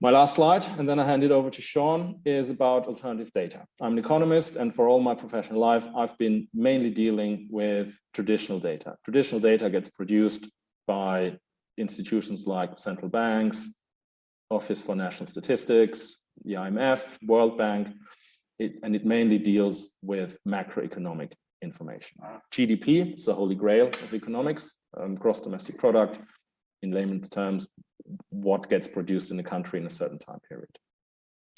My last slide, and then I hand it over to Sean, is about alternative data. I'm an economist, and for all my professional life, I've been mainly dealing with traditional data. Traditional data gets produced by institutions like central banks, Office for National Statistics, the IMF, World Bank, and it mainly deals with macroeconomic information. GDP is the holy grail of economics, gross domestic product, in layman's terms, what gets produced in the country in a certain time period.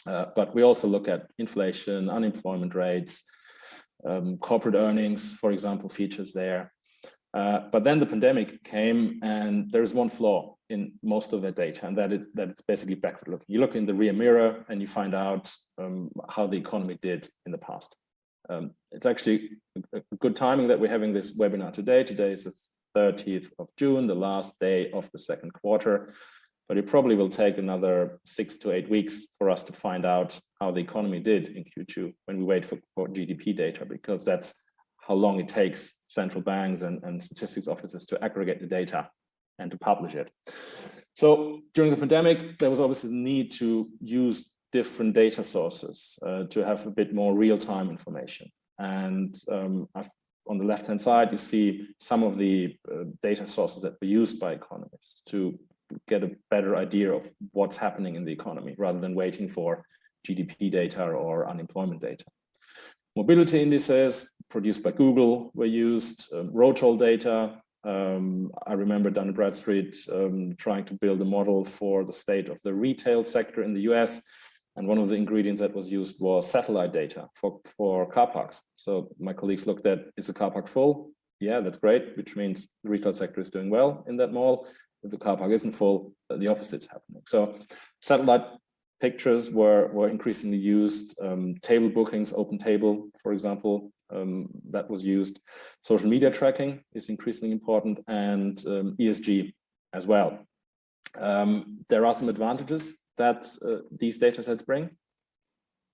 But we also look at inflation, unemployment rates, corporate earnings, for example, features there. But then the pandemic came, and there's one flaw in most of the data, and that it's basically backward looking. You look in the rear mirror and you find out how the economy did in the past. It's actually a good timing that we're having this webinar today. Today is the 30th of June, the last day of the second quarter. But it probably will take another 6 to 8 weeks for us to find out how the economy did in Q2 when we wait for GDP data, because that's how long it takes central banks and statistics offices to aggregate the data and to publish it. So during the pandemic, there was obviously the need to use different data sources to have a bit more real-time information. And on the left-hand side, you see some of the data sources that were used by economists to get a better idea of what's happening in the economy rather than waiting for GDP data or unemployment data. Mobility indices produced by Google were used, road toll data. I remember Dun & Bradstreet trying to build a model for the state of the retail sector in the US. And one of the ingredients that was used was satellite data for car parks. So my colleagues looked at, is the car park full? Yeah, that's great, which means the retail sector is doing well in that mall. If the car park isn't full, the opposite's happening. So satellite pictures were increasingly used. Table bookings, Open Table, for example, that was used. Social media tracking is increasingly important, and ESG as well. There are some advantages that these data sets bring.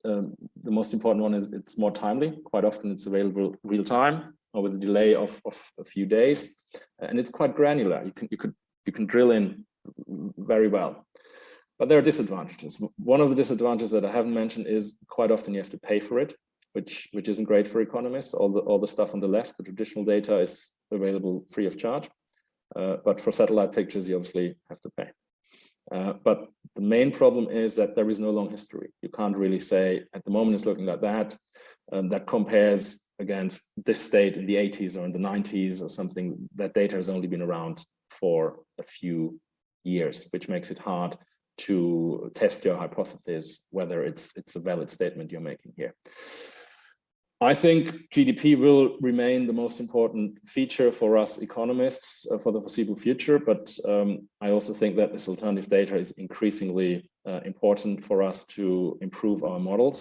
The most important one is it's more timely. Quite often it's available real time or with a delay of a few days, and it's quite granular. You can drill in very well. But there are disadvantages. One of the disadvantages that I haven't mentioned is quite often you have to pay for it, which isn't great for economists. All the stuff on the left, the traditional data, is available free of charge. But for satellite pictures, you obviously have to pay. But the main problem is that there is no long history. You can't really say at the moment it's looking like that. That compares against this state in the 80s or in the 90s or something. That data has only been around for a few years, which makes it hard to test your hypothesis, whether it's a valid statement you're making here. I think GDP will remain the most important feature for us economists for the foreseeable future, but I also think that this alternative data is increasingly important for us to improve our models.